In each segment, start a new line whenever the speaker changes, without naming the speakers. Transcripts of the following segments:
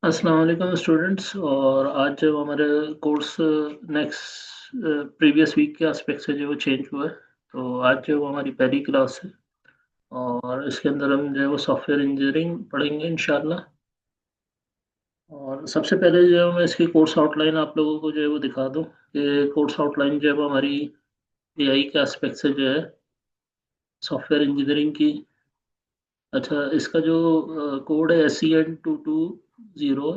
अस्सलाम वालेकुम स्टूडेंट्स। और आज जो हमारे कोर्स नेक्स्ट प्रीवियस वीक के एस्पेक्ट से जो चेंज हुआ है, तो आज जो हमारी पहली क्लास है और इसके अंदर हम जो है वो सॉफ्टवेयर इंजीनियरिंग पढ़ेंगे इंशाल्लाह। और सबसे पहले जो है मैं इसकी कोर्स आउटलाइन आप लोगों को जो है वो दिखा दूं कि कोर्स आउटलाइन जो है वो हमारी एआई के एस्पेक्ट से जो है सॉफ्टवेयर इंजीनियरिंग की। अच्छा, इसका जो कोड है SCN 220,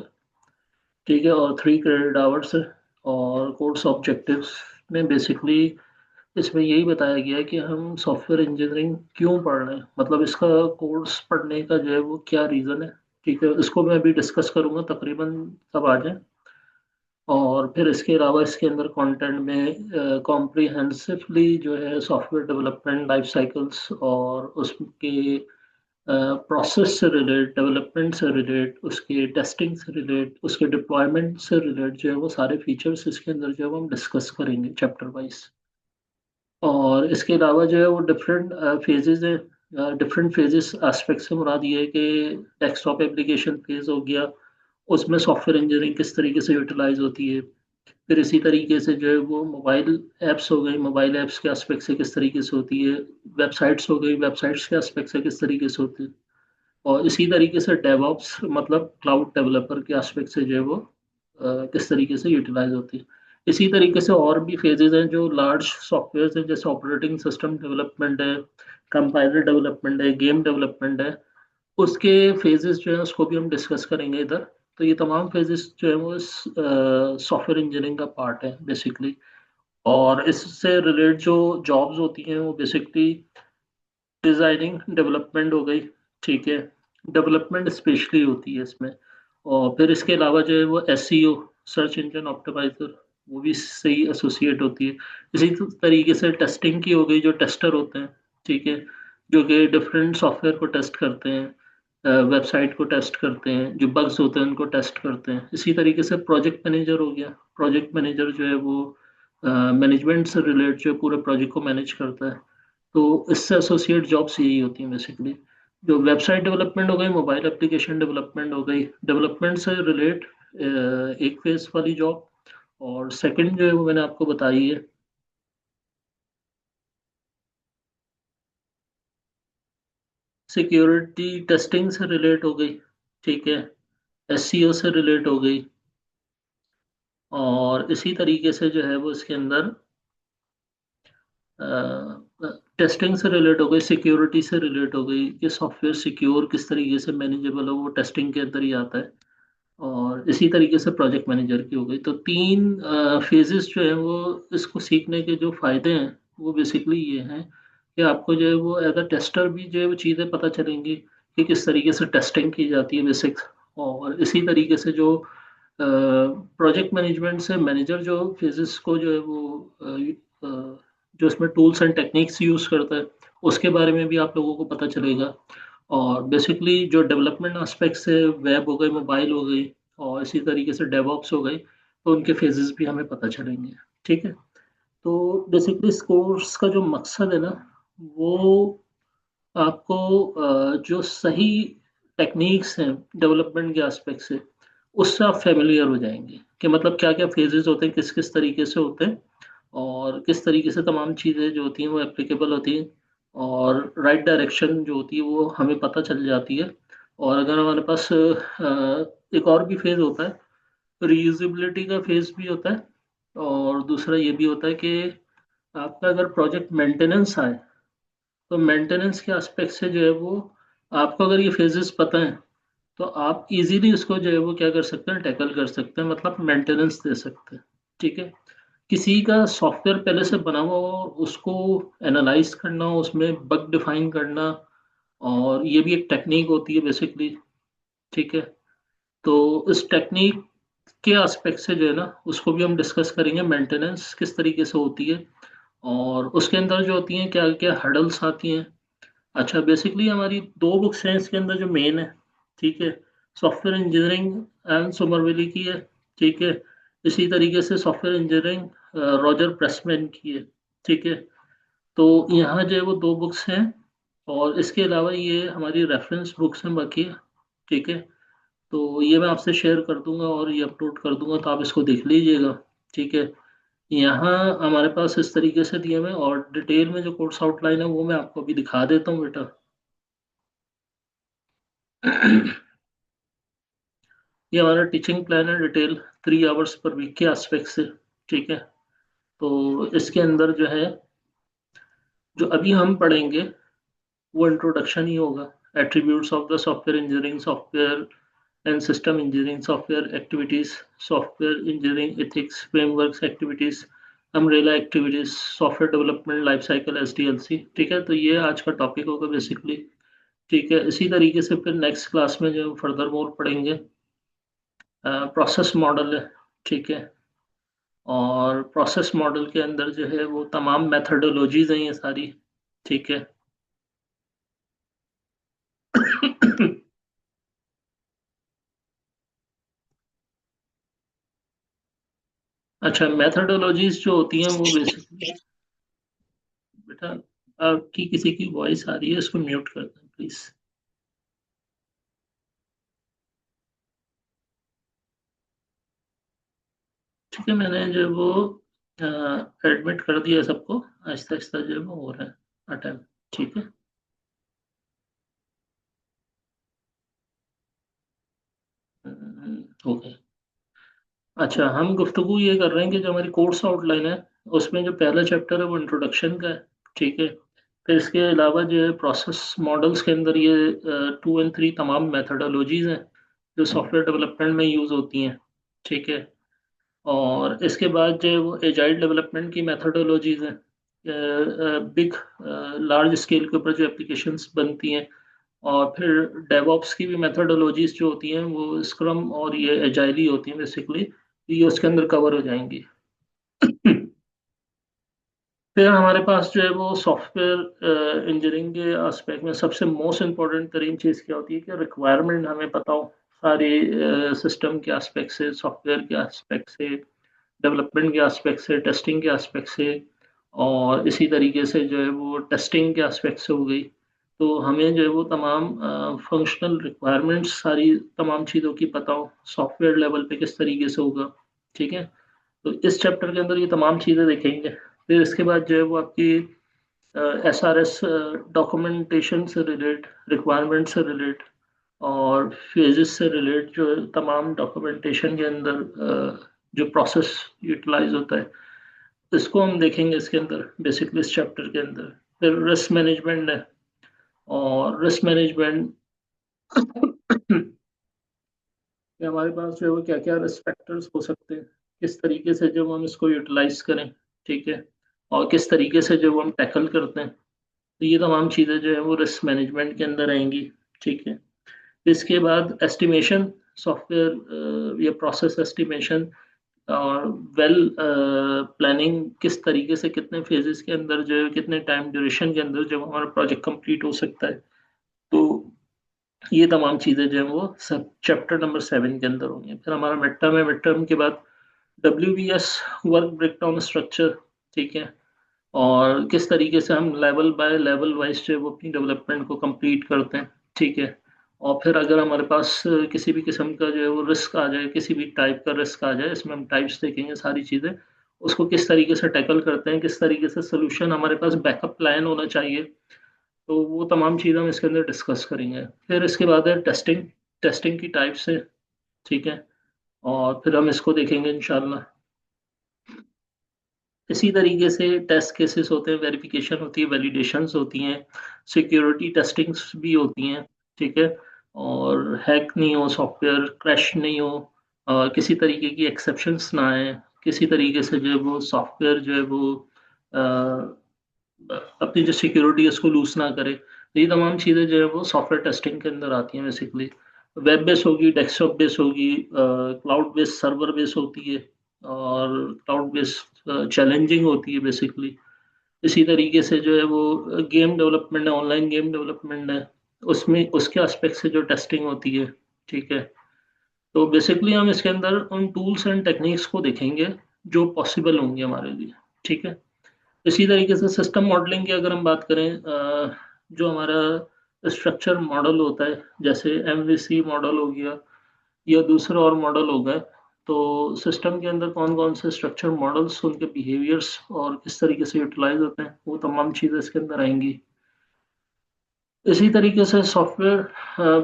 ठीक है, और 3 क्रेडिट आवर्स है। और कोर्स ऑब्जेक्टिव्स में बेसिकली इसमें यही बताया गया है कि हम सॉफ्टवेयर इंजीनियरिंग क्यों पढ़ रहे हैं, मतलब इसका कोर्स पढ़ने का जो है वो क्या रीज़न है। ठीक है, इसको मैं अभी डिस्कस करूंगा, तकरीबन सब आ जाए। और फिर इसके अलावा इसके अंदर कंटेंट में कॉम्प्रिहेंसिवली जो है सॉफ्टवेयर डेवलपमेंट लाइफ साइकिल्स और उसके प्रोसेस से रिलेट, डेवलपमेंट से रिलेट, उसके टेस्टिंग से रिलेट, उसके डिप्लॉयमेंट से रिलेट जो है वो सारे फीचर्स इसके अंदर जो है वो हम डिस्कस करेंगे चैप्टर वाइज। और इसके अलावा जो है वो डिफरेंट फेजेस है। डिफरेंट फेजेस एस्पेक्ट से मुराद ये है कि डेस्कटॉप एप्लीकेशन फेज हो गया, उसमें सॉफ्टवेयर इंजीनियरिंग किस तरीके से यूटिलाइज होती है। फिर इसी तरीके से जो है वो मोबाइल ऐप्स हो गई, मोबाइल ऐप्स के एस्पेक्ट से किस तरीके से होती है। वेबसाइट्स हो गई, वेबसाइट्स के एस्पेक्ट से किस तरीके से होती है। और इसी तरीके से डेवऑप्स मतलब क्लाउड डेवलपर के एस्पेक्ट से जो है वो किस तरीके से यूटिलाइज होती है। इसी तरीके से और भी फेजेस हैं जो लार्ज सॉफ्टवेयर हैं, जैसे ऑपरेटिंग सिस्टम डेवलपमेंट है, कंपाइलर डेवलपमेंट है, गेम डेवलपमेंट है। उसके फेजेस जो है उसको भी हम डिस्कस करेंगे इधर। तो ये तमाम फेजेस जो है वो सॉफ्टवेयर इंजीनियरिंग का पार्ट है बेसिकली। और इससे रिलेटेड जो जॉब्स होती हैं वो बेसिकली डिजाइनिंग डेवलपमेंट हो गई, ठीक है, डेवलपमेंट स्पेशली होती है इसमें। और फिर इसके अलावा जो है वो SEO, सर्च इंजन ऑप्टिमाइजर, वो भी इससे ही एसोसिएट होती है। इसी तरीके से टेस्टिंग की हो गई, जो टेस्टर होते हैं, ठीक है, जो कि डिफरेंट सॉफ्टवेयर को टेस्ट करते हैं, वेबसाइट को टेस्ट करते हैं, जो बग्स होते हैं उनको टेस्ट करते हैं। इसी तरीके से प्रोजेक्ट मैनेजर हो गया। प्रोजेक्ट मैनेजर जो है वो मैनेजमेंट से रिलेटेड जो है पूरे प्रोजेक्ट को मैनेज करता है। तो इससे एसोसिएट जॉब्स यही होती हैं बेसिकली। जो वेबसाइट डेवलपमेंट हो गई, मोबाइल एप्लीकेशन डेवलपमेंट हो गई, डेवलपमेंट से रिलेट एक फेज वाली जॉब। और सेकंड जो है वो मैंने आपको बताई है, सिक्योरिटी टेस्टिंग से रिलेट हो गई, ठीक है, SEO से रिलेट हो गई। और इसी तरीके से जो है वो इसके अंदर टेस्टिंग से रिलेट हो गई, सिक्योरिटी से रिलेट हो गई कि सॉफ्टवेयर सिक्योर किस तरीके से मैनेजेबल हो, वो टेस्टिंग के अंदर ही आता है। और इसी तरीके से प्रोजेक्ट मैनेजर की हो गई। तो तीन फेजेस जो है वो इसको सीखने के जो फायदे हैं वो बेसिकली ये हैं कि आपको जो है वो एज अ टेस्टर भी जो है वो चीज़ें पता चलेंगी कि किस तरीके से टेस्टिंग की जाती है बेसिक्स। और इसी तरीके से जो प्रोजेक्ट मैनेजमेंट से मैनेजर जो फेजेस को जो है वो जो इसमें टूल्स एंड टेक्निक्स यूज़ करता है उसके बारे में भी आप लोगों को पता चलेगा। और बेसिकली जो डेवलपमेंट एस्पेक्ट से वेब हो गई, मोबाइल हो गई, और इसी तरीके से डेवऑप्स हो गई, तो उनके फेजेस भी हमें पता चलेंगे। ठीक है, तो बेसिकली इस कोर्स का जो मकसद है ना, वो आपको जो सही टेक्निक्स हैं डेवलपमेंट के एस्पेक्ट से, उससे आप फेमिलियर हो जाएंगे कि मतलब क्या क्या फेजेस होते हैं, किस किस तरीके से होते हैं, और किस तरीके से तमाम चीज़ें जो होती हैं वो एप्लीकेबल होती हैं। और राइट डायरेक्शन जो होती है वो हमें पता चल जाती है। और अगर हमारे पास एक और भी फेज़ होता है, रीयूजेबिलिटी का फेज़ भी होता है। और दूसरा ये भी होता है कि आपका अगर प्रोजेक्ट मेंटेनेंस आए, तो मेंटेनेंस के एस्पेक्ट से जो है वो आपको अगर ये फेजेस पता है, तो आप इजीली इसको जो है वो क्या कर सकते हैं, टैकल कर सकते हैं, मतलब मेंटेनेंस दे सकते हैं। ठीक है, किसी का सॉफ्टवेयर पहले से बना हुआ हो और उसको एनालाइज करना, उसमें बग डिफाइन करना, और ये भी एक टेक्निक होती है बेसिकली। ठीक है, तो इस टेक्निक के एस्पेक्ट से जो है ना उसको भी हम डिस्कस करेंगे, मेंटेनेंस किस तरीके से होती है और उसके अंदर जो होती हैं क्या क्या हर्डल्स आती हैं। अच्छा, बेसिकली हमारी दो बुक्स हैं इसके अंदर जो मेन है, ठीक है, सॉफ्टवेयर इंजीनियरिंग एंड सोमरवेली की है, ठीक है, इसी तरीके से सॉफ्टवेयर इंजीनियरिंग रॉजर प्रेसमैन की है। ठीक है, तो यहाँ जो है वो दो बुक्स हैं। और इसके अलावा ये हमारी रेफरेंस बुक्स हैं बाकी। ठीक है, तो ये मैं आपसे शेयर कर दूंगा और ये अपलोड कर दूंगा, तो आप इसको देख लीजिएगा। ठीक है। यहाँ हमारे पास इस तरीके से दिए हुए हैं, और डिटेल में जो कोर्स आउटलाइन है वो मैं आपको अभी दिखा देता हूँ बेटा। ये हमारा टीचिंग प्लान है डिटेल, 3 आवर्स पर वीक के एस्पेक्ट से। ठीक है। तो इसके अंदर जो है, जो अभी हम पढ़ेंगे वो इंट्रोडक्शन ही होगा। Attributes of the software engineering, software and system engineering, software activities, software engineering ethics, frameworks activities, umbrella activities, software development life cycle, SDLC. ठीक है। तो ये आज का टॉपिक होगा बेसिकली। ठीक है। इसी तरीके से फिर नेक्स्ट क्लास में जो फर्दर मोर पढ़ेंगे, प्रोसेस मॉडल है। ठीक है। और प्रोसेस मॉडल के अंदर जो है वो तमाम मेथडोलॉजीज हैं ये सारी। ठीक है। अच्छा, मेथडोलॉजीज जो होती हैं वो बेसिकली, बेटा आपकी किसी की वॉइस आ रही है, इसको म्यूट कर दें प्लीज। ठीक है, मैंने जो वो एडमिट कर दिया सबको। आहिस्ता आहिस्ता जो है वो हो रहा है अटेम्प्ट। ठीक है। हो गया। अच्छा, हम गुफ्तगू ये कर रहे हैं कि जो हमारी कोर्स आउटलाइन है उसमें जो पहला चैप्टर है वो इंट्रोडक्शन का है। ठीक है। फिर इसके अलावा जो है प्रोसेस मॉडल्स के अंदर ये 2 और 3 तमाम मेथडोलॉजीज हैं जो सॉफ्टवेयर डेवलपमेंट में यूज़ होती हैं। ठीक है। और इसके बाद जो है वो एजाइल डेवलपमेंट की मेथडोलॉजीज हैं, बिग लार्ज स्केल के ऊपर जो एप्लीकेशंस बनती हैं। और फिर डेवऑप्स की भी मेथडोलॉजीज जो होती हैं वो स्क्रम और ये एजाइल ही होती हैं बेसिकली। ये उसके अंदर कवर हो जाएंगी। फिर हमारे पास जो है वो सॉफ्टवेयर इंजीनियरिंग के एस्पेक्ट में सबसे मोस्ट इम्पोर्टेंट तरीन चीज़ क्या होती है कि रिक्वायरमेंट हमें पता हो सारी, सिस्टम के एस्पेक्ट से, सॉफ्टवेयर के एस्पेक्ट से, डेवलपमेंट के एस्पेक्ट से, टेस्टिंग के एस्पेक्ट से, और इसी तरीके से जो है वो टेस्टिंग के एस्पेक्ट से हो गई। तो हमें जो है वो तमाम फंक्शनल रिक्वायरमेंट्स सारी तमाम चीज़ों की पता हो, सॉफ्टवेयर लेवल पे किस तरीके से होगा। ठीक है। तो इस चैप्टर के अंदर ये तमाम चीज़ें देखेंगे। फिर इसके बाद जो है वो आपकी एसआरएस डॉक्यूमेंटेशन से रिलेट, रिक्वायरमेंट से रिलेट, और फेजेस से रिलेट जो तमाम डॉक्यूमेंटेशन के अंदर जो प्रोसेस यूटिलाइज होता है, इसको हम देखेंगे इसके अंदर बेसिकली इस चैप्टर के अंदर। फिर रिस्क मैनेजमेंट है, और रिस्क मैनेजमेंट कि हमारे पास जो है वो क्या क्या रिस्क फैक्टर्स हो सकते हैं, किस तरीके से जब हम इसको यूटिलाइज करें। ठीक है। और किस तरीके से जब हम टैकल करते हैं, तो ये तमाम चीज़ें जो है वो रिस्क मैनेजमेंट के अंदर आएंगी। ठीक है। इसके बाद एस्टिमेशन, सॉफ्टवेयर या प्रोसेस एस्टिमेशन, और वेल प्लानिंग, किस तरीके से कितने फेजेस के अंदर जो है कितने टाइम ड्यूरेशन के अंदर जब हमारा प्रोजेक्ट कंप्लीट हो सकता है। तो ये तमाम चीज़ें जो है वो सब चैप्टर नंबर 7 के अंदर होंगी। फिर हमारा मिड टर्म है, मिड टर्म के बाद WBS, वर्क ब्रेकडाउन स्ट्रक्चर। ठीक है। और किस तरीके से हम लेवल बाय लेवल वाइज जो है वो अपनी डेवलपमेंट को कंप्लीट करते हैं। ठीक है। और फिर अगर हमारे पास किसी भी किस्म का जो है वो रिस्क आ जाए, किसी भी टाइप का रिस्क आ जाए, इसमें हम टाइप्स देखेंगे सारी चीज़ें, उसको किस तरीके से टैकल करते हैं, किस तरीके से सोल्यूशन, हमारे पास बैकअप प्लान होना चाहिए। तो वो तमाम चीज़ें हम इसके अंदर डिस्कस करेंगे। फिर इसके बाद है टेस्टिंग, टेस्टिंग की टाइप्स है। ठीक है। और फिर हम इसको देखेंगे इंशाल्लाह। इसी तरीके से टेस्ट केसेस होते हैं, वेरिफिकेशन होती है, वैलिडेशंस होती हैं, सिक्योरिटी टेस्टिंग्स भी होती हैं। ठीक है। और हैक नहीं हो, सॉफ्टवेयर क्रैश नहीं हो, किसी तरीके की एक्सेप्शंस ना आए, किसी तरीके से जो है वो सॉफ्टवेयर जो है वो अ, अपनी जो सिक्योरिटी है उसको लूज ना करे। तो ये तमाम चीज़ें जो है वो सॉफ्टवेयर टेस्टिंग के अंदर आती हैं बेसिकली। वेब बेस होगी, डेस्कटॉप बेस होगी, क्लाउड बेस, सर्वर बेस होती है, और क्लाउड बेस चैलेंजिंग होती है बेसिकली। इसी तरीके से जो है वो गेम डेवलपमेंट है, ऑनलाइन गेम डेवलपमेंट है, उसमें उसके एस्पेक्ट से जो टेस्टिंग होती है। ठीक है। तो बेसिकली हम इसके अंदर उन टूल्स एंड टेक्निक्स को देखेंगे जो पॉसिबल होंगे हमारे लिए। ठीक है। इसी तरीके से सिस्टम मॉडलिंग की अगर हम बात करें, जो हमारा स्ट्रक्चर मॉडल होता है, जैसे MVC मॉडल हो गया, या दूसरा और मॉडल हो गए। तो सिस्टम के अंदर कौन कौन से स्ट्रक्चर मॉडल्स, उनके बिहेवियर्स और किस तरीके से यूटिलाइज होते हैं, वो तमाम चीज़ें इसके अंदर आएंगी। इसी तरीके से software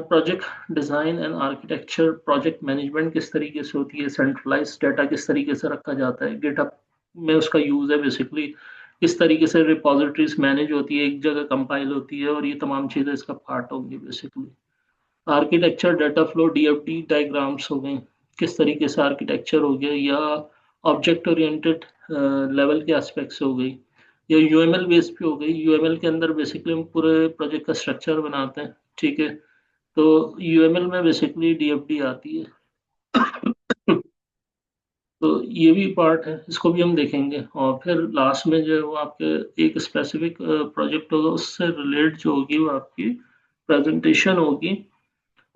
project design and architecture, project management किस तरीके से होती है, सेंट्रलाइज डाटा किस तरीके से रखा जाता है, गिटहब में उसका यूज़ है बेसिकली, किस तरीके से रिपोजिटरीज मैनेज होती है, एक जगह कंपाइल होती है, और ये तमाम चीज़ें इसका पार्ट होंगी basically. Architecture, data flow, DFD diagrams हो गई, किस तरीके से आर्किटेक्चर हो गया, या ऑब्जेक्ट ओरिएंटेड लेवल के एस्पेक्ट्स हो गई, या यूएमएल बेस पे हो गई। यूएमएल के अंदर बेसिकली हम पूरे प्रोजेक्ट का स्ट्रक्चर बनाते हैं, ठीक है। तो यूएमएल में बेसिकली डीएफडी आती है। तो ये भी पार्ट है, इसको भी हम देखेंगे। और फिर लास्ट में जो है वो आपके एक स्पेसिफिक प्रोजेक्ट होगा, उससे रिलेट जो होगी वो आपकी प्रेजेंटेशन होगी,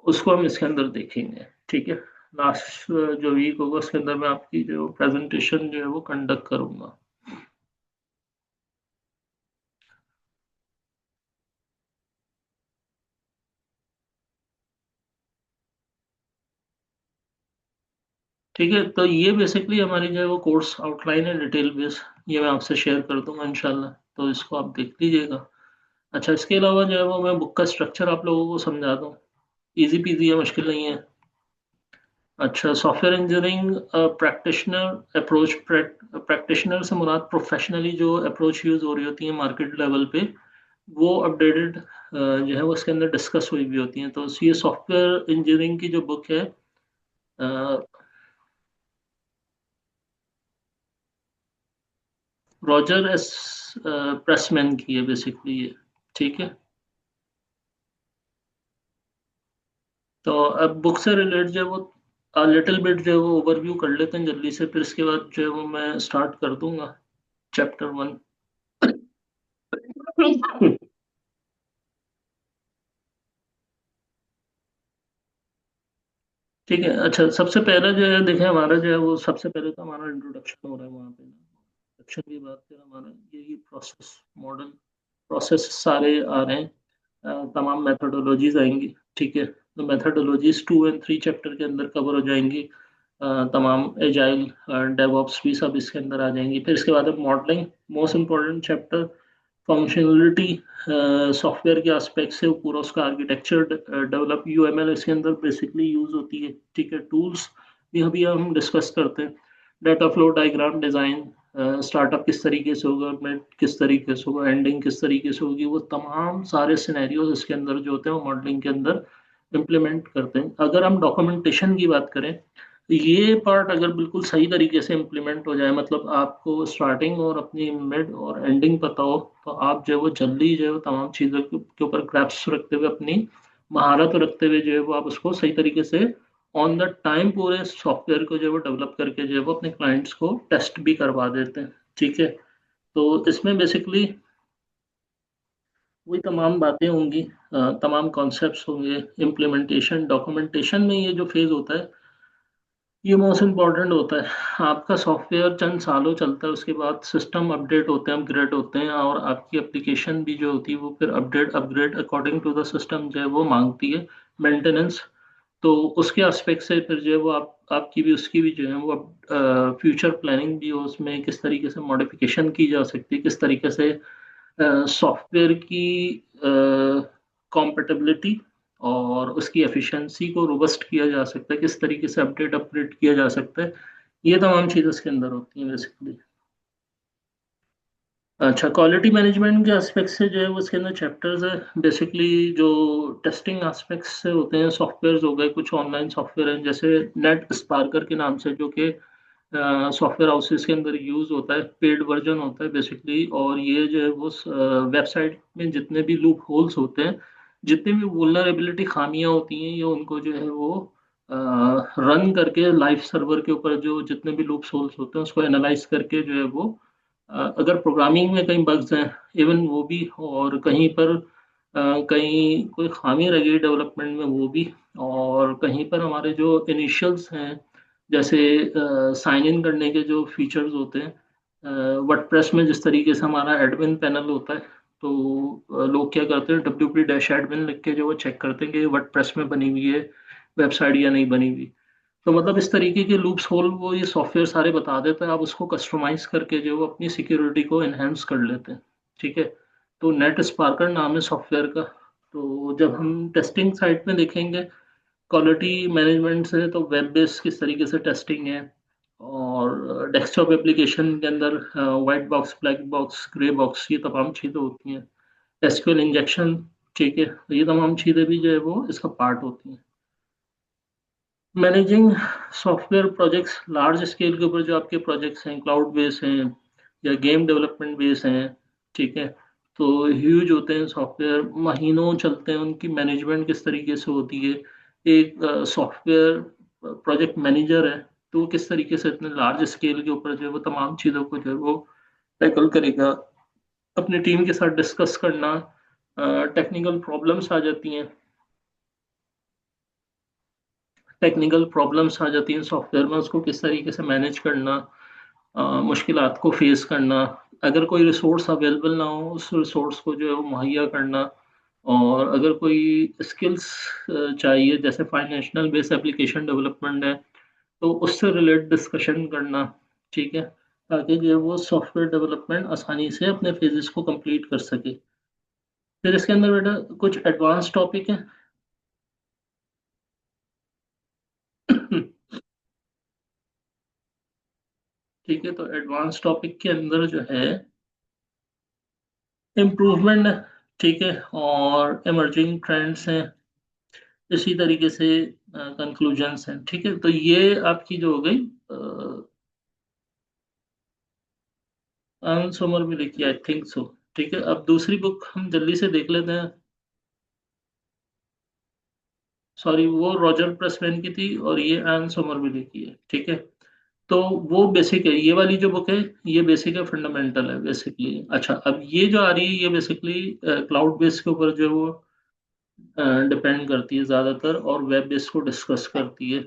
उसको हम इसके अंदर देखेंगे, ठीक है। लास्ट जो वीक होगा उसके अंदर मैं आपकी जो प्रेजेंटेशन जो है वो कंडक्ट करूंगा। ठीक है, तो ये बेसिकली हमारी जो है वो कोर्स आउटलाइन है, डिटेल बेस, ये मैं आपसे शेयर कर दूंगा इंशाल्लाह, तो इसको आप देख लीजिएगा। अच्छा, इसके अलावा जो है वो मैं बुक का स्ट्रक्चर आप लोगों को समझा दूँ। इजी पीजी है, मुश्किल नहीं है। अच्छा, software engineering practitioner approach, practitioner से मुराद प्रोफेशनली जो अप्रोच यूज़ हो रही होती है मार्केट लेवल पे, वो अपडेटेड जो है वो इसके अंदर डिस्कस हुई भी होती हैं। तो ये सॉफ्टवेयर इंजीनियरिंग की जो बुक है, रॉजर एस प्रेसमैन की है बेसिकली ये, ठीक है। तो अब बुक से रिलेटेड जो है वो लिटिल बिट जो है वो ओवरव्यू कर लेते हैं जल्दी से, फिर इसके बाद जो है वो मैं स्टार्ट कर दूंगा चैप्टर 1। ठीक है। अच्छा, सबसे पहले जो है देखें, हमारा जो है वो सबसे पहले तो हमारा इंट्रोडक्शन हो रहा है वहाँ पे। इंट्रोडक्शन की बात करें, हमारा यही प्रोसेस मॉडल, प्रोसेस सारे आ रहे हैं। तमाम मेथोडोलॉजीज आएंगी, ठीक है। तो मेथोडोलॉजीज 2 और 3 चैप्टर के अंदर कवर हो जाएंगी। तमाम एजाइल, डेवऑप्स भी सब इसके अंदर आ जाएंगी। फिर इसके बाद modelling, most important chapter. Functionality, software के एस्पेक्ट से वो पूरा उसका आर्किटेक्चर डेवलप, यूएमएल इसके अंदर बेसिकली यूज होती है, ठीक है। टूल्स भी अभी हम डिस्कस करते हैं। Data flow diagram design, startup किस तरीके से होगा, मिड किस तरीके से होगा, एंडिंग किस तरीके से होगी, वो तमाम सारे सिनेरियोज इसके अंदर जो होते हैं वो मॉडलिंग के अंदर इम्प्लीमेंट करते हैं। अगर हम डॉक्यूमेंटेशन की बात करें, तो ये पार्ट अगर बिल्कुल सही तरीके से इम्प्लीमेंट हो जाए, मतलब आपको स्टार्टिंग और अपनी मिड और एंडिंग पता हो, तो आप जो है वो जल्दी जो है वो तमाम चीज़ों के ऊपर ग्रैप्स रखते हुए, अपनी महारत रखते हुए जो है वो आप उसको सही तरीके से ऑन द टाइम पूरे सॉफ्टवेयर को जो है वो डेवलप करके जो है वो अपने क्लाइंट्स को टेस्ट भी करवा देते हैं, ठीक है। तो इसमें बेसिकली वही तमाम बातें होंगी, तमाम कॉन्सेप्ट्स होंगे। इम्प्लीमेंटेशन, डॉक्यूमेंटेशन में ये जो फेज होता है, ये मोस्ट इम्पॉर्टेंट होता है। आपका सॉफ्टवेयर चंद सालों चलता है, उसके बाद सिस्टम अपडेट होते हैं, अपग्रेड होते हैं, और आपकी एप्लीकेशन भी जो होती है वो फिर update upgrade according to the system जो है वो मांगती है मेंटेनेंस। तो उसके एस्पेक्ट से फिर जो है वो आपकी भी उसकी भी जो है वो फ्यूचर प्लानिंग भी हो, उसमें किस तरीके से मॉडिफिकेशन की जा सकती है, किस तरीके से सॉफ्टवेयर की कॉम्पेटेबिलिटी और उसकी एफिशिएंसी को रोबस्ट किया जा सकता है, किस तरीके से अपडेट अपग्रेड किया जा सकता है, ये तमाम चीज़ें इसके अंदर होती हैं बेसिकली। अच्छा, क्वालिटी मैनेजमेंट के एस्पेक्ट से जो है वो इसके अंदर चैप्टर्स है बेसिकली, जो टेस्टिंग एस्पेक्ट्स से होते हैं। सॉफ्टवेयर हो गए, कुछ ऑनलाइन सॉफ्टवेयर हैं जैसे नेट स्पार्कर के नाम से, जो कि सॉफ्टवेयर हाउसेस के अंदर यूज होता है, पेड वर्जन होता है बेसिकली। और ये जो है वो वेबसाइट में जितने भी लूप होल्स होते हैं, जितनी भी वुलनरेबिलिटी खामियां होती हैं, ये उनको जो है वो रन करके लाइव सर्वर के ऊपर जो जितने भी लूप होल्स होते हैं उसको एनालाइज करके जो है वो अगर प्रोग्रामिंग में कहीं बग्स हैं, इवन वो भी, और कहीं पर कहीं कोई खामी रह गई डेवलपमेंट में, वो भी। और कहीं पर हमारे जो इनिशियल्स हैं, जैसे साइन इन करने के जो फीचर्स होते हैं वर्डप्रेस में, जिस तरीके से हमारा एडमिन पैनल होता है, तो लोग क्या करते हैं, WP-admin लिख के जो वो चेक करते हैं कि वर्डप्रेस में बनी हुई है वेबसाइट या नहीं बनी हुई। तो मतलब इस तरीके के लूप्स होल वो ये सॉफ्टवेयर सारे बता देता है, आप उसको कस्टमाइज करके जो है वो अपनी सिक्योरिटी को एनहेंस कर लेते हैं। ठीक है। तो नेट स्पार्कर नाम है सॉफ्टवेयर का। तो जब हम टेस्टिंग साइट में देखेंगे क्वालिटी मैनेजमेंट से, तो वेब बेस्ड किस तरीके से टेस्टिंग है, और डेस्कटॉप एप्लीकेशन के अंदर white box, black box, grey box, ये तमाम चीज़ें होती हैं। एसक्यूएल इंजेक्शन, ठीक है, तो ये तमाम चीज़ें भी जो है वो इसका पार्ट होती हैं। Managing software projects large scale के ऊपर, जो आपके प्रोजेक्ट्स हैं क्लाउड बेस हैं या गेम डेवलपमेंट बेस हैं, ठीक है, तो ह्यूज होते हैं सॉफ्टवेयर, महीनों चलते हैं, उनकी मैनेजमेंट किस तरीके से होती है। एक सॉफ्टवेयर प्रोजेक्ट मैनेजर है, तो वो किस तरीके से इतने लार्ज स्केल के ऊपर जो है वो तमाम चीज़ों को जो है वो टैकल करेगा। अपनी टीम के साथ डिस्कस करना, टेक्निकल प्रॉब्लम्स आ जाती हैं, टेक्निकल प्रॉब्लम्स आ जाती हैं सॉफ्टवेयर में, उसको किस तरीके से मैनेज करना, मुश्किलात को फेस करना, अगर कोई रिसोर्स अवेलेबल ना हो उस रिसोर्स को जो है वो मुहैया करना, और अगर कोई स्किल्स चाहिए जैसे फाइनेंशियल बेस एप्लीकेशन डेवलपमेंट है, तो उससे रिलेटेड डिस्कशन करना। ठीक है, ताकि जो है वो सॉफ्टवेयर डेवलपमेंट आसानी से अपने फेजेस को कंप्लीट कर सके। फिर इसके अंदर बेटा कुछ एडवांस टॉपिक है। ठीक है, तो एडवांस टॉपिक के अंदर जो है इम्प्रूवमेंट, ठीक है, और इमर्जिंग ट्रेंड्स हैं, इसी तरीके से कंक्लूजन्स हैं। ठीक है, तो ये आपकी जो हो गई आनंद सोमर में लिखी, आई थिंक सो। ठीक है, अब दूसरी बुक हम जल्दी से देख लेते हैं। सॉरी, वो रॉजर प्रेसमैन की थी और ये आनंद सोमर में लिखी है। ठीक है, तो वो बेसिक है, ये वाली जो बुक है ये बेसिक है, फंडामेंटल है बेसिकली। अच्छा, अब ये जो आ रही है ये बेसिकली क्लाउड बेस के ऊपर जो है वो डिपेंड करती है ज़्यादातर, और वेब बेस को डिस्कस करती है।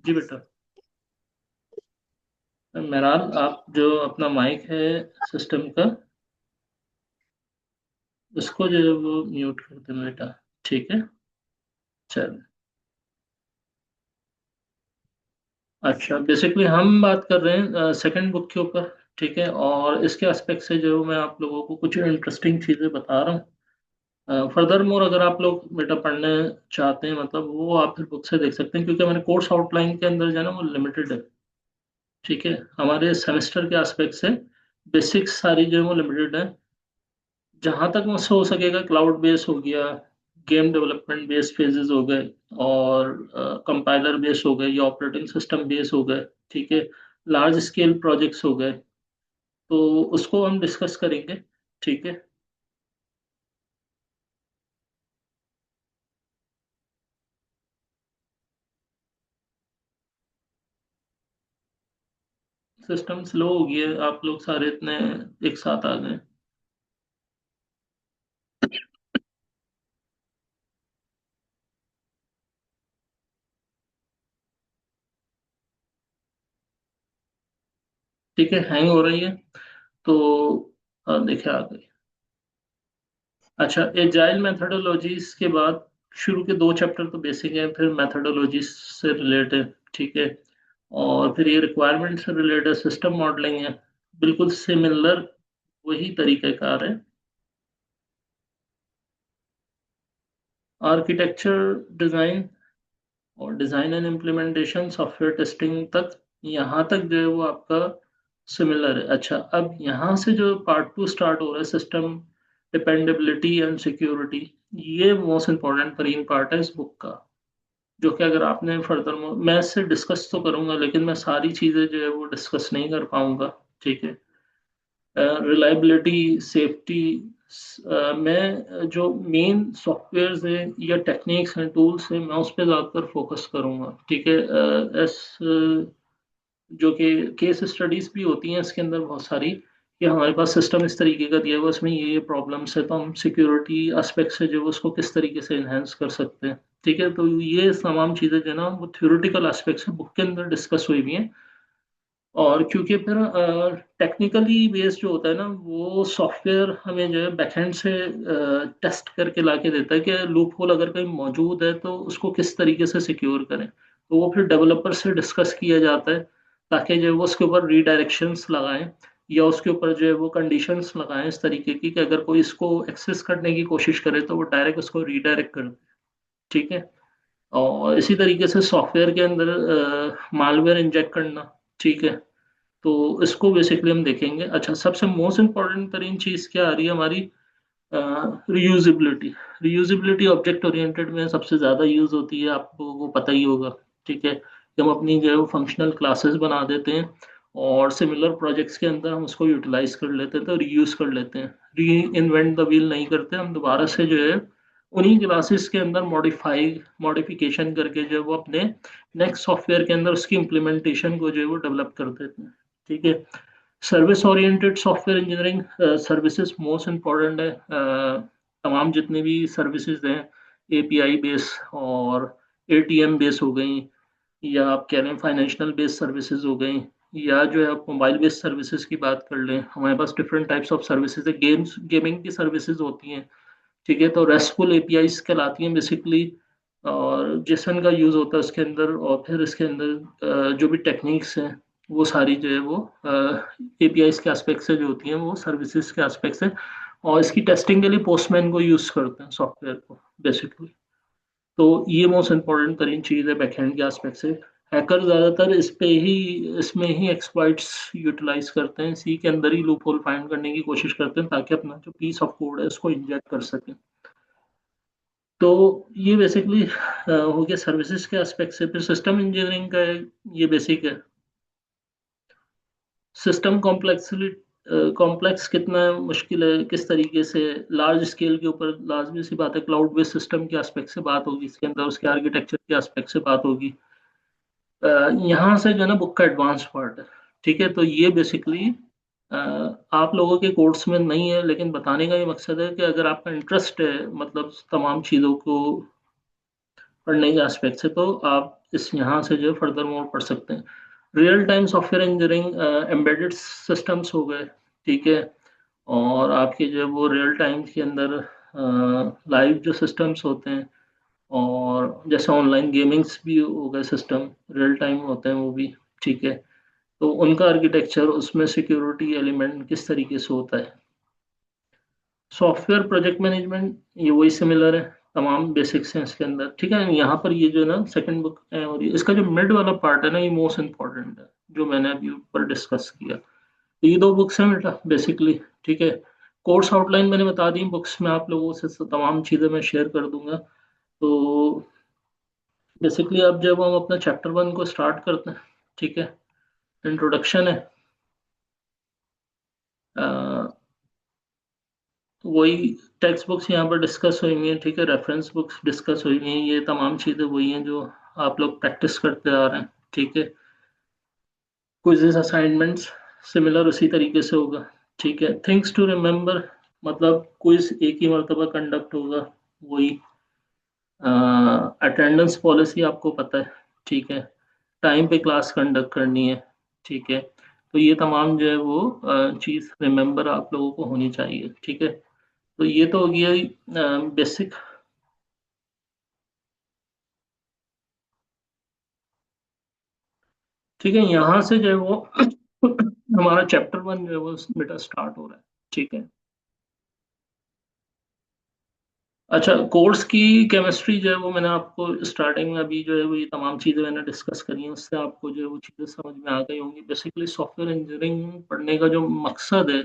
जी बेटा। मेहराल, आप जो अपना माइक है सिस्टम का, उसको जो है वो म्यूट कर देना बेटा। ठीक है, चल। अच्छा, बेसिकली हम बात कर रहे हैं सेकंड बुक के ऊपर। ठीक है, और इसके एस्पेक्ट से जो मैं आप लोगों को कुछ इंटरेस्टिंग चीज़ें बता रहा हूँ। फर्दर मोर अगर आप लोग बेटा पढ़ने चाहते हैं, मतलब वो आप फिर बुक से देख सकते हैं, क्योंकि हमारे कोर्स आउटलाइन के अंदर जो है ना वो लिमिटेड है। ठीक है, हमारे सेमेस्टर के एस्पेक्ट से बेसिक्स सारी जो है वो लिमिटेड है। जहाँ तक मुझसे हो सकेगा क्लाउड बेस हो गया, गेम डेवलपमेंट बेस फेजेस हो गए, और कंपाइलर बेस हो गए, या ऑपरेटिंग सिस्टम बेस हो गए। ठीक है, लार्ज स्केल प्रोजेक्ट्स हो गए, तो उसको हम डिस्कस करेंगे। ठीक है, सिस्टम स्लो हो गया, आप लोग सारे इतने एक साथ आ गए। ठीक है, हैंग हो रही है, तो देखिए आ गई। अच्छा, एजाइल मेथोडोलॉजीज के बाद शुरू के दो चैप्टर तो बेसिक है, फिर मेथोडोलॉजीज से रिलेटेड। ठीक है, और फिर ये रिक्वायरमेंट से रिलेटेड सिस्टम मॉडलिंग है, बिल्कुल सिमिलर वही तरीक़ाकार है। आर्किटेक्चर, डिज़ाइन, और design and implementation, software testing तक, यहाँ तक जो है वो आपका सिमिलर है। अच्छा, अब यहाँ से जो पार्ट टू स्टार्ट हो रहा है, सिस्टम डिपेंडेबिलिटी एंड सिक्योरिटी, ये मोस्ट इम्पोर्टेंट तरीन पार्ट है इस बुक का, जो कि अगर आपने फर्दर, मैं इससे डिस्कस तो करूंगा लेकिन मैं सारी चीज़ें जो है वो डिस्कस नहीं कर पाऊंगा। ठीक है, रिलायबिलिटी, सेफ्टी, मैं जो मेन सॉफ्टवेयर्स हैं या टेक्निक्स हैं, टूल्स हैं, मैं उस पर ज़्यादातर फोकस करूंगा। ठीक है, एस जो कि केस स्टडीज भी होती हैं इसके अंदर बहुत सारी, कि हमारे पास सिस्टम इस तरीके का दिया हुआ है, उसमें ये प्रॉब्लम्स है, तो हम सिक्योरिटी एस्पेक्ट से जो है उसको किस तरीके से इन्हेंस कर सकते हैं। ठीक है, तो ये तमाम चीज़ें जो है ना वो थ्योरेटिकल एस्पेक्ट्स है, बुक के अंदर डिस्कस हुई भी हैं। और क्योंकि फिर टेक्निकली बेस्ड जो होता है ना, वो सॉफ्टवेयर हमें जो है बैकएंड से टेस्ट करके ला के देता है कि लूप होल अगर कहीं मौजूद है तो उसको किस तरीके से सिक्योर करें। तो वो फिर डेवलपर से डिस्कस किया जाता है, ताकि जो है वो उसके ऊपर रीडायरेक्शंस लगाएं या उसके ऊपर जो है वो कंडीशंस लगाएं इस तरीके की कि अगर कोई इसको एक्सेस करने की कोशिश करे तो वो डायरेक्ट उसको रीडायरेक्ट कर दे। ठीक है। और इसी तरीके से सॉफ्टवेयर के अंदर मालवेयर इंजेक्ट करना। ठीक है। तो इसको बेसिकली हम देखेंगे। अच्छा, सबसे मोस्ट इम्पोर्टेंट तरीन चीज़ क्या आ रही है हमारी? रियूजिबिलिटी। रियूजिबिलिटी ऑब्जेक्ट ओरिएंटेड में सबसे ज़्यादा यूज़ होती है, आपको वो पता ही होगा। ठीक है, कि हम अपनी जो है वो फंक्शनल क्लासेस बना देते हैं और सिमिलर प्रोजेक्ट्स के अंदर हम उसको यूटिलाइज कर लेते हैं, तो रीयूज कर लेते हैं। री इन्वेंट द व्हील नहीं करते, हम दोबारा से जो है उन्हीं क्लासेस के अंदर मॉडिफिकेशन करके जो है वो अपने नेक्स्ट सॉफ्टवेयर के अंदर उसकी इम्प्लीमेंटेशन को जो है वो डेवलप कर देते हैं। ठीक है। Service oriented software engineering services most important है। तमाम जितने भी सर्विसेज हैं, एपीआई बेस और एटीएम बेस हो गई, या आप कह रहे हैं फाइनेंशियल बेस्ड सर्विसेज हो गई, या जो है आप मोबाइल बेस्ड सर्विसेज की बात कर लें, हमारे पास डिफरेंट टाइप्स ऑफ सर्विसेज है। गेमिंग की सर्विसेज होती हैं। ठीक है, तो रेस्टफुल एपीआईज कहलाती हैं बेसिकली, और जेसन का यूज़ होता है उसके अंदर। और फिर इसके अंदर जो भी टेक्निक्स हैं वो सारी जो है वो एपीआईज के एस्पेक्ट से जो होती हैं वो सर्विसेज के एस्पेक्ट से। और इसकी टेस्टिंग के लिए पोस्टमैन को यूज़ करते हैं सॉफ्टवेयर को बेसिकली। तो ये मोस्ट इम्पोर्टेंट तरीन चीज़ है बैकएंड के एस्पेक्ट से। हैकर ज़्यादातर इसमें ही एक्सप्लॉइट्स यूटिलाइज करते हैं, इसी के अंदर ही लूप होल फाइंड करने की कोशिश करते हैं, ताकि अपना जो पीस ऑफ कोड है उसको इंजेक्ट कर सकें। तो ये बेसिकली हो गया सर्विसेज के एस्पेक्ट से। फिर सिस्टम इंजीनियरिंग का ये बेसिक है। सिस्टम कॉम्प्लेक्स कितना मुश्किल है, किस तरीके से लार्ज स्केल के ऊपर, लाजमी सी बात है क्लाउड बेस्ड सिस्टम के एस्पेक्ट से बात होगी, इसके अंदर उसके आर्किटेक्चर के एस्पेक्ट से बात होगी। यहाँ से जो है ना बुक का एडवांस पार्ट है। ठीक है, तो ये बेसिकली आप लोगों के कोर्स में नहीं है, लेकिन बताने का ये मकसद है कि अगर आपका इंटरेस्ट है मतलब तमाम चीज़ों को पढ़ने के एस्पेक्ट से, तो आप इस यहाँ से जो है फर्दर मोर पढ़ सकते हैं। Real time software engineering embedded systems हो गए। ठीक है। और आपके जो है वो रियल टाइम के अंदर लाइव जो सिस्टम्स होते हैं, और जैसे ऑनलाइन गेमिंग्स भी हो गए सिस्टम, रियल टाइम होते हैं वो भी। ठीक है। तो उनका आर्किटेक्चर, उसमें सिक्योरिटी एलिमेंट किस तरीके से होता है। सॉफ्टवेयर प्रोजेक्ट मैनेजमेंट, ये वही सिमिलर है, तमाम बेसिक्स हैं इसके अंदर। ठीक है, यहाँ पर ये जो है ना सेकंड बुक है, और इसका जो मिड वाला पार्ट है ना, ये मोस्ट इम्पॉर्टेंट है, जो मैंने अभी ऊपर डिस्कस किया। तो ये दो बुक्स हैं बेटा बेसिकली। ठीक है। कोर्स आउटलाइन मैंने बता दी, बुक्स में आप लोगों से तमाम चीज़ें मैं शेयर कर दूंगा। तो बेसिकली अब जब हम अपना चैप्टर 1 को स्टार्ट करते हैं। ठीक है। इंट्रोडक्शन है। अ, वही टेक्स्ट बुक्स यहाँ पर डिस्कस हुई हुई हैं। ठीक है, रेफरेंस बुक्स डिस्कस हुई हुई हैं, ये तमाम चीज़ें वही हैं जो आप लोग प्रैक्टिस करते आ रहे हैं। ठीक है। क्विज़ेस असाइनमेंट्स सिमिलर उसी तरीके से होगा। ठीक है। थिंग्स टू रिमेंबर, मतलब क्विज एक ही मरतबा कंडक्ट होगा, वही। अटेंडेंस पॉलिसी आपको पता है। ठीक है। टाइम पे क्लास कंडक्ट करनी है। ठीक है। तो ये तमाम जो है वो चीज़ रिमेंबर आप लोगों को होनी चाहिए। ठीक है। तो ये तो हो गया बेसिक। ठीक है, यहाँ से जो है वो हमारा चैप्टर 1 जो है वो बेटा स्टार्ट हो रहा है। ठीक है। अच्छा, कोर्स की केमिस्ट्री जो है वो मैंने आपको स्टार्टिंग में अभी जो है वो ये तमाम चीज़ें मैंने डिस्कस करी हैं, उससे आपको जो है वो चीज़ें समझ में आ गई होंगी। बेसिकली सॉफ्टवेयर इंजीनियरिंग पढ़ने का जो मकसद है।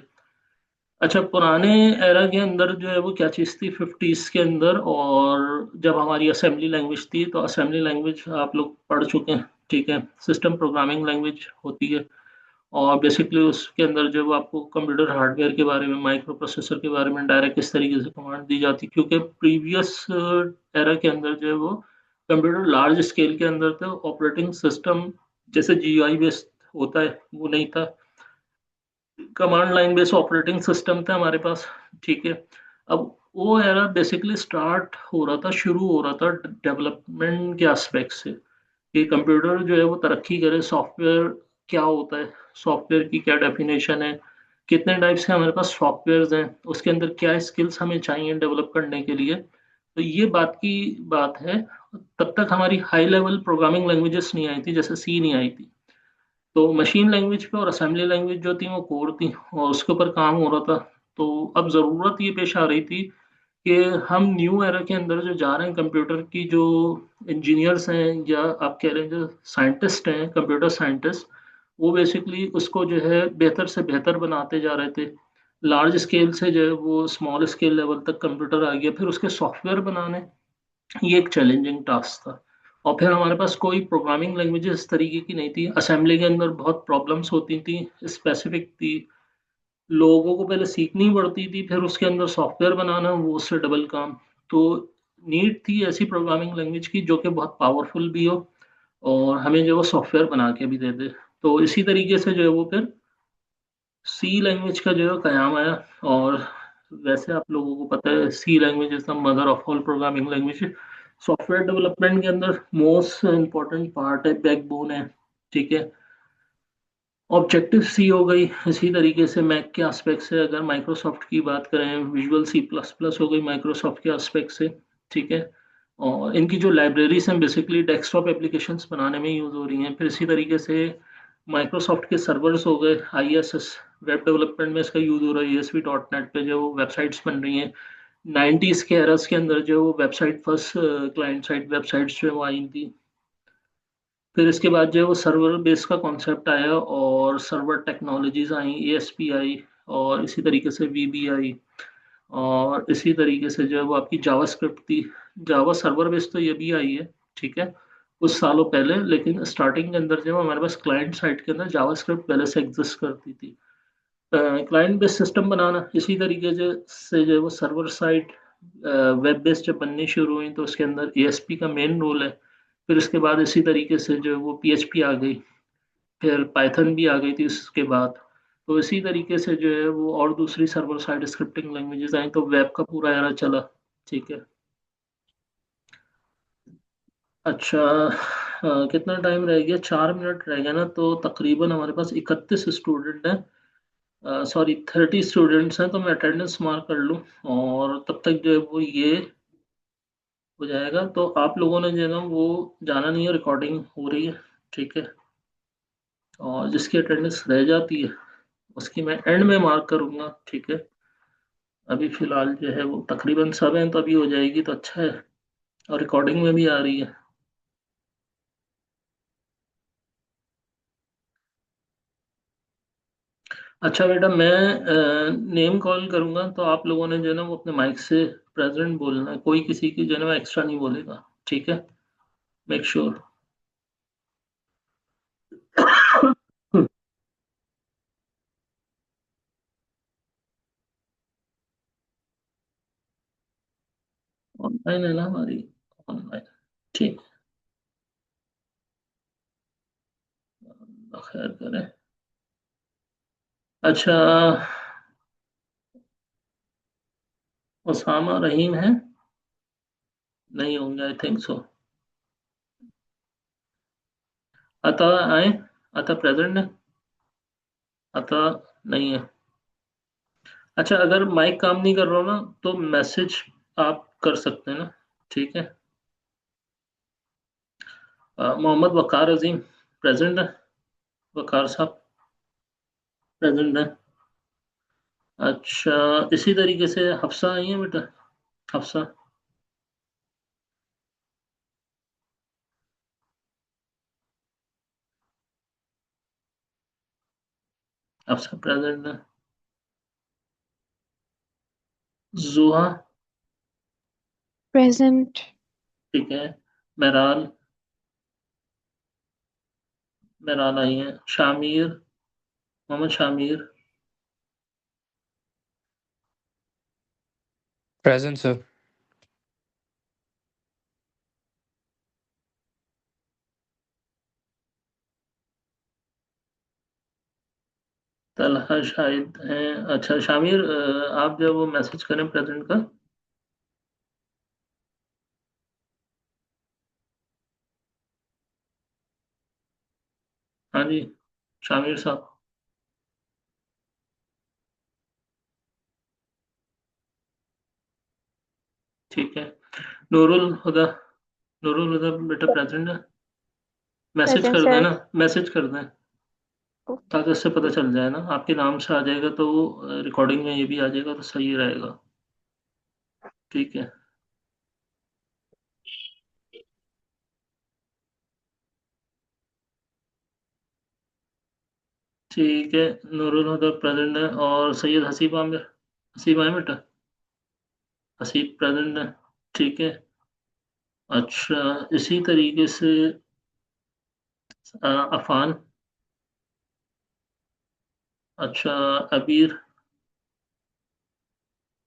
अच्छा, पुराने एरा के अंदर जो है वो क्या चीज़ थी, 50s के अंदर, और जब हमारी असेंबली लैंग्वेज थी, तो असेंबली लैंग्वेज आप लोग पढ़ चुके हैं। ठीक है। सिस्टम प्रोग्रामिंग लैंग्वेज होती है, और बेसिकली उसके अंदर जो आपको कंप्यूटर हार्डवेयर के बारे में, माइक्रो प्रोसेसर के बारे में डायरेक्ट किस तरीके से कमांड दी जाती, क्योंकि प्रीवियस एरा के अंदर जो है वो कंप्यूटर लार्ज स्केल के अंदर थे, ऑपरेटिंग सिस्टम जैसे जीयूआई बेस्ड होता है वो नहीं था, command line based operating system था हमारे पास। ठीक है। अब वो एरा बेसिकली स्टार्ट हो रहा था, शुरू हो रहा था डेवलपमेंट के एस्पेक्ट से, कि कंप्यूटर जो है वो तरक्की करे, सॉफ्टवेयर क्या होता है, सॉफ्टवेयर की क्या डेफिनेशन है, कितने टाइप्स के हमारे पास सॉफ्टवेयर हैं, उसके अंदर क्या स्किल्स हमें चाहिए डेवलप करने के लिए। तो ये बात की बात है। तब तक हमारी हाई लेवल प्रोग्रामिंग लैंग्वेजेस नहीं आई थी, जैसे सी नहीं आई थी। तो मशीन लैंग्वेज पे और असेंबली लैंग्वेज जो थी वो कोर थी, और उसके ऊपर काम हो रहा था। तो अब ज़रूरत ये पेश आ रही थी कि हम न्यू एरा के अंदर जो जा रहे हैं, कंप्यूटर की जो इंजीनियर्स हैं, या आप कह रहे हैं जो साइंटिस्ट हैं, कंप्यूटर साइंटिस्ट, वो बेसिकली उसको जो है बेहतर से बेहतर बनाते जा रहे थे। लार्ज स्केल से जो है वो स्मॉल स्केल लेवल तक कंप्यूटर आ गया, फिर उसके सॉफ्टवेयर बनाने, ये एक चैलेंजिंग टास्क था। और फिर हमारे पास कोई प्रोग्रामिंग लैंग्वेजेस इस तरीके की नहीं थी। असेंबली के अंदर बहुत प्रॉब्लम्स होती थी, स्पेसिफिक थी, लोगों को पहले सीखनी पड़ती थी, फिर उसके अंदर सॉफ्टवेयर बनाना, वो उससे डबल काम। तो नीड थी ऐसी प्रोग्रामिंग लैंग्वेज की जो कि बहुत पावरफुल भी हो, और हमें जो वो सॉफ्टवेयर बना के भी दे दे। तो इसी तरीके से जो है वो फिर सी लैंग्वेज का जो है कयाम आया। और वैसे आप लोगों को पता है, C language is the mother of all programming language. Software development के अंदर मोस्ट इम्पॉर्टेंट पार्ट है, बैकबोन है। ठीक है। ऑब्जेक्टिव सी हो गई, इसी तरीके से मैक के एस्पेक्ट से अगर माइक्रोसॉफ्ट की बात करें, विजुअल सी प्लस प्लस हो गई माइक्रोसॉफ्ट के एस्पेक्ट से। ठीक है। और इनकी जो लाइब्रेरीज हैं बेसिकली डेस्कटॉप एप्लीकेशंस बनाने में यूज़ हो रही हैं। फिर इसी तरीके से माइक्रोसॉफ्ट के सर्वर्स हो गए, I S S, web development में इसका यूज़ हो रहा है। E S P dot net पे जो वेबसाइट्स बन रही हैं, 90s के एरस के अंदर जो वो website first client side websites जो है वो आई थी। फिर इसके बाद जो है वो सर्वर बेस का कॉन्सेप्ट आया, और सर्वर टेक्नोलॉजीज आई, एएसपी आई, और इसी तरीके से वीबी आई, और इसी तरीके से जो है वो आपकी जावा स्क्रिप्ट थी। जावा सर्वर बेस तो ये भी आई है, ठीक है, कुछ सालों पहले। लेकिन स्टार्टिंग के अंदर जो है हमारे पास क्लाइंट साइड के अंदर जावा स्क्रिप्ट पहले से एग्जिस्ट करती थी। क्लाइंट बेस्ड सिस्टम बनाना, इसी तरीके से जो है वो सर्वर साइड वेब बेस्ड जब बननी शुरू हुई तो उसके अंदर एएसपी का मेन रोल है। फिर इसके बाद इसी तरीके से जो है वो पीएचपी आ गई, फिर पाइथन भी आ गई थी उसके बाद। तो इसी तरीके से जो है वो और दूसरी सर्वर साइड स्क्रिप्टिंग लैंग्वेजेस आई, तो वेब का पूरा एरा चला। ठीक है। अच्छा, कितना टाइम रह गया? 4 मिनट रह गया ना, तो तकरीबन हमारे पास 31 स्टूडेंट हैं, सॉरी 30 स्टूडेंट्स हैं, तो मैं अटेंडेंस मार्क कर लूँ, और तब तक जो है वो ये हो जाएगा। तो आप लोगों ने जो है ना वो जाना नहीं है, रिकॉर्डिंग हो रही है। ठीक है। और जिसकी अटेंडेंस रह जाती है उसकी मैं एंड में मार्क करूंगा। ठीक है। अभी फिलहाल जो है वो तकरीबन सब हैं, तो अभी हो जाएगी तो अच्छा है, और रिकॉर्डिंग में भी आ रही है। अच्छा बेटा, मैं नेम कॉल करूंगा, तो आप लोगों ने जो है ना वो अपने माइक से प्रेजेंट बोलना है, कोई किसी की जो है ना एक्स्ट्रा नहीं बोलेगा। ठीक है। Make sure. ऑनलाइन है ना हमारी? ऑनलाइन। ठीक। खैर करें। अच्छा, उसामा रहीम है? नहीं होंगे, आई थिंक सो। अता आए? अता प्रेजेंट है? अता नहीं है। अच्छा, अगर माइक काम नहीं कर रहा हो ना, तो मैसेज आप कर सकते हैं ना? ठीक है। मोहम्मद वकार अजीम प्रेजेंट है? वकार साहब प्रेजेंट है। अच्छा, इसी तरीके से हफ्सा आई है बेटा? हफ्सा? हफ्सा प्रेजेंट है। जुहा?
Present.
ठीक है। मेराल? मेराल आई है। शामिर? मोहम्मद शामिर?
Present, sir.
तलहा शाहिद हैं। अच्छा शामिर, आप जब वो मैसेज करें प्रेजेंट का। हाँ जी, शामिर साहब। ठीक है। नूरुल हुदा? नूरुल हुदा बेटा प्रेजेंट है। मैसेज
प्रेजेंट
कर
सर।
देना, मैसेज कर दें, ताकि उससे पता चल जाए ना, आपके नाम से आ जाएगा तो वो रिकॉर्डिंग में ये भी आ जाएगा तो सही रहेगा। ठीक है। ठीक है, नूरुल हुदा प्रेजेंट है और सैयद हसीब आमिर, हसीब आमिर बेटा, हसीब प्रेजेंट है। ठीक है। अच्छा, इसी तरीके से अफान, अच्छा, अबीर,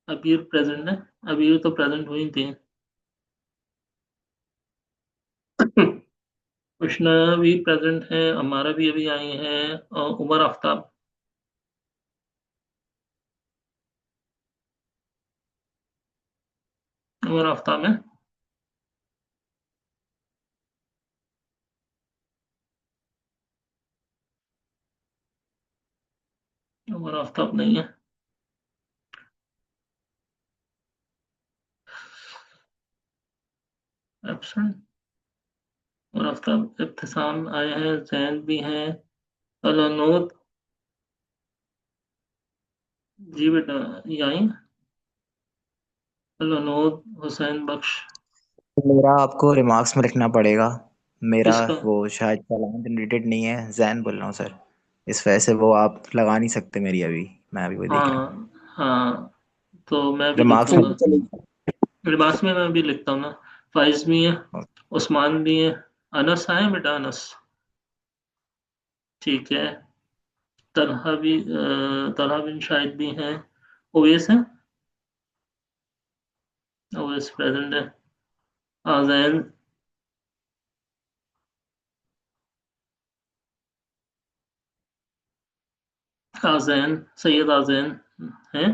अबीर प्रेजेंट है, अबीर तो प्रेजेंट हुई थी। कृष्णा भी प्रेजेंट है, हमारा भी अभी आई हैं, और उमर आफ्ताब, उमर आफ्ताब है, उमर आफ्ताब नहीं है। एब्सेंट, उमर आफ्ताब, इब्तिसाम आए हैं, जैन भी हैं, अलानोद, जी बेटा, ये आई हैं, अलानोद, हुसैन बख्श।
मेरा आपको रिमार्क्स में लिखना पड़ेगा। मेरा
किसका?
वो शायद चालान जनरेटेड नहीं है, जैन बोल रहा हूँ सर। इस वजह से वो आप लगा नहीं सकते मेरी अभी। मैं अभी वो देख रहा हूँ।
हाँ हाँ, तो मैं भी लिख
रिमार्क्स में
दूंगा।
भी चलेगी।
लिबास में मैं भी लिखता हूँ ना। फाइज भी है, उस्मान भी है, अनस आए बेटा, अनस। ठीक है। तलहा भी तलहा बिन शाहिद भी हैं, ओवैस है, ओवैस प्रेजेंट है, आजैन, आजैन, सैयद आजैन हैं,